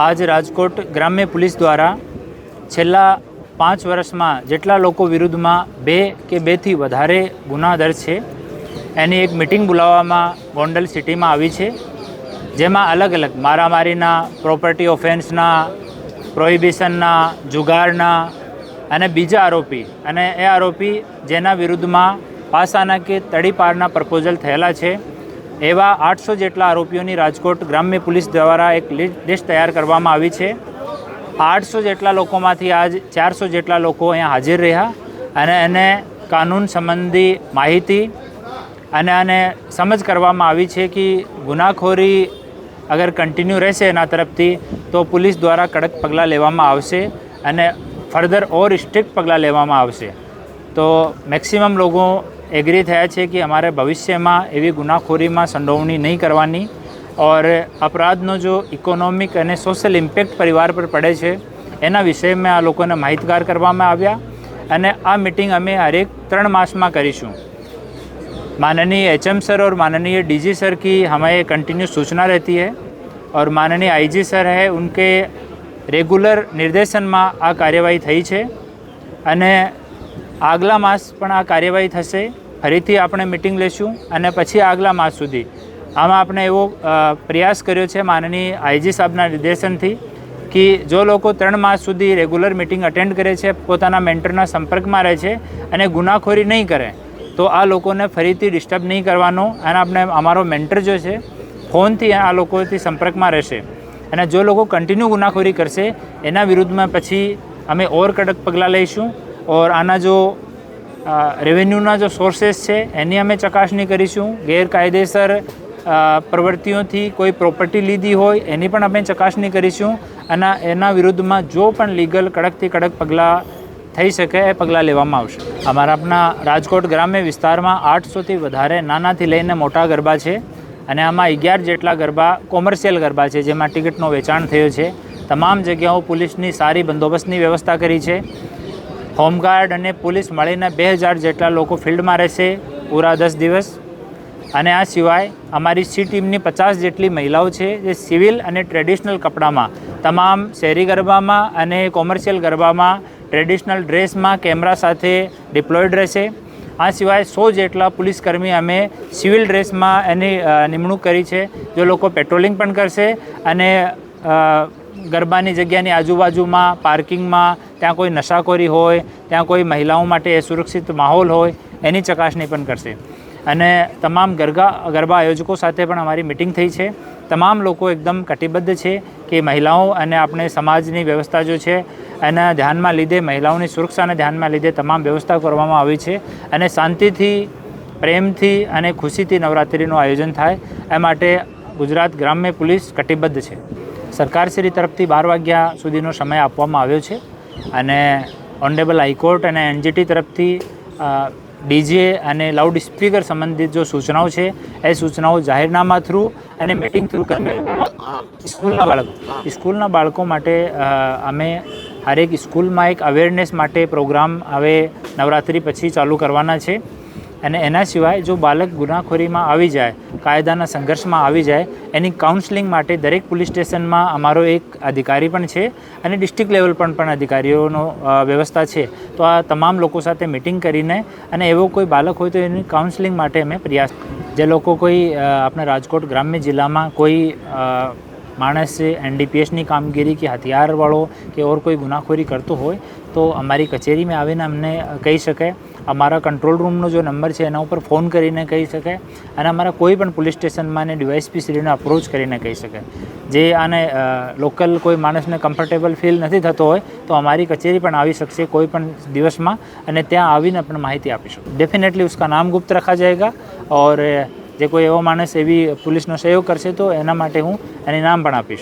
આજ રાજકોટ ગ્રામ્ય પોલીસ દ્વારા છેલ્લા 5 વર્ષમાં જેટલા લોકો વિરુદ્ધમાં 2 કે 2થી વધારે ગુના દર્જ છે એની એક મિટિંગ બોલાવવામાં ગોંડલ સિટીમાં આવી છે, જેમાં અલગ અલગ મારામારીના, પ્રોપર્ટી ઓફેન્સના, પ્રોહિબિશનના, જુગારના અને બીજા આરોપી અને એ આરોપી જેના વિરુદ્ધમાં પાસાના કે તડીપારના પ્રપોઝલ થયેલા છે એવા 800 જેટલા આરોપીઓની રાજકોટ ગ્રામ્ય પોલીસ દ્વારા એક લિસ્ટ તૈયાર કરવામાં આવી છે। 800 જેટલા લોકોમાંથી આજ 400 જેટલા લોકો અહીંયા હાજર રહ્યા અને એને કાનૂન સંબંધી માહિતી અને સમજ કરવામાં આવી છે કે ગુનાખોરી અગર કન્ટિન્યુ રહેશે એના તરફથી તો પોલીસ દ્વારા કડક પગલાં લેવામાં આવશે અને ફર્ધર ઓર સ્ટ્રિક્ટ પગલાં લેવામાં આવશે। તો મેક્સિમમ લોકો એગ્રી થયા છે કે અમારે ભવિષ્યમાં એવી ગુનાખોરીમાં સંડોવણી નહીં કરવાની और अपराधનો जो ઇકોનોમિક અને સોશિયલ ઇમ્પેક્ટ પરિવાર પર પડે છે એના વિષયમાં આ લોકોને માહિતગાર કરવામાં આવ્યા અને આ મીટિંગ અમે હરેક 3 માસમાં કરીશું। माननीय HM सर और माननीय DG सर की हमें कंटिन्यू सूचना रहती है और माननीय IG सर है उनके रेगुलर निर्देशन में आ कार्यवाही थई छे अने आगला मास पण आ कार्यवाही थशे। फरीथी आपणे मीटिंग लेशुं अने पछी आगला मास सुधी आमां आपणे एवो प्रयास कर्यो छे माननीय IG साहेबना निर्देशनथी कि जो लोग 3 मास सुधी रेगुलर मीटिंग अटेन्ड करे छे, पोताना मेंटरना संपर्कमां रहे छे अने गुनाखोरी नहीं करे तो आ लोकोने फरीथी डिस्टर्ब नहीं करवानो अने आपणे अमारो मेंटर जो छे फोनथी आ लोकोथी संपर्कमां रहेशे अने जो लोग कंटिन्यू गुनाखोरी करशे एना विरुद्धमां पछी अमे और कड़क पगलां लईशुं और आना जो रेवन्यूना जो सोर्सेस है एनी अमे चकासणी करीशुं। गैरकायदेसर प्रवृत्तिओथी कोई प्रोपर्टी लीधी होय एनी पण अमे चकासणी करीशुं अने एना विरुद्धमां जो पण लीगल कड़कथी कड़क पगलां થઈ શકે એ પગલાં લેવામાં આવશે। અમારા આપણા રાજકોટ ગ્રામ્ય વિસ્તારમાં 800થી વધારે નાનાથી લઈને મોટા ગરબા છે અને આમાં 11 જેટલા ગરબા કોમર્શિયલ ગરબા છે જેમાં ટિકિટનો વેચાણ થયો છે। તમામ જગ્યાઓ પોલીસની સારી બંદોબસ્તની વ્યવસ્થા કરી છે। હોમગાર્ડ અને પોલીસ મળીને 2000 જેટલા લોકો ફિલ્ડમાં રહેશે પૂરા 10 દિવસ અને આ સિવાય અમારી સી ટીમની 50 જેટલી મહિલાઓ છે જે સિવિલ અને ટ્રેડિશનલ કપડામાં તમામ શહેરી ગરબામાં અને કોમર્શિયલ ગરબામાં ट्रेडिशनल ड्रेस में कैमरा साथे डिप्लॉयड रहेशे। आ सिवाय 100 जेटला पुलिसकर्मी अमे सिविल ड्रेस में एनी निमणूक करी छे जो लोग पेट्रोलिंग पण करशे अने गरबानी जग्यानी आजूबाजू में पार्किंग में त्यां कोई नशाखोरी होय, त्यां कोई महिलाओं माटे सुरक्षित माहौल होय एनी चकासणी पण करशे। अने तमाम गरबा आयोजकों साथे पण अमारी मीटिंग थई छे। तमाम लोग एकदम कटिबद्ध है कि महिलाओं और अपने समाजनी व्यवस्था जो है एना ध्यान में लीधे महिलाओं सुरक्षा ने ध्यान में लीधे तमाम व्यवस्था करवामां आवी छे अने शांतिथी, प्रेमथी अने खुशीथी नवरात्रिनो आयोजन थाय ए माटे गुजरात ग्राम्य पुलिस कटिबद्ध है। सरकारश्री तरफथी 12 वाग्या सुधीनो समय आपवामां आव्यो छे अने ऑनरेबल हाईकोर्ट अने NGT तरफथी डीजे अने लाउड स्पीकर संबंधित जो सूचनाओं है ए सूचनाओं जाहिरनामा थ्रू अने मीटिंग थ्रू करने स्कूलना बाळको माटे अमे हर एक स्कूल में एक अवेरनेस माटे प्रोग्राम हवे नवरात्रि पछी चालू करवाना छे अने एना सिवाय जो बालक गुनाखोरी में आवी जाए, कायदाना संघर्ष में आवी जाए एनी काउंसलिंग माटे दरेक पुलिस स्टेशन में अमारो एक अधिकारी पण छे अने डिस्ट्रिक्ट लेवल पण अधिकारीओनो व्यवस्था छे। तो आ तमाम लोको साथे मीटिंग करीने अने एवो कोई बालक होय तो एनी काउंसलिंग माटे अमे प्रयास जे लोको कोई अपने राजकोट ग्राम्य जिला में कोई माणस NDPS ની કામગીરી કે હથિયારવાળો કે और कोई गुनाखोरी करतो होय तो अमारी कचेरी में आवीने अमने कही शके। अमारा कंट्रोल रूमनो जो नंबर है एना पर फोन करीने कही शके अने अमारा कोई पण पुलिस स्टेशन में DYSP श्रीने अप्रोच करीने कही शके। जे आने लोकल कोई माणसने कम्फर्टेबल फील नहीं थतो होय तो अमारी कचेरी पण आवी शकशे कोई पण दिवस में अने त्यां आवीने पण माहिती आपीशुं। डेफिनेटली उसका नाम गुप्त रखा जाएगा और जे कोई एवो माणस एवी पुलिसनो सहयोग करशे तो एना माटे हूँ एने नाम पण आपीश।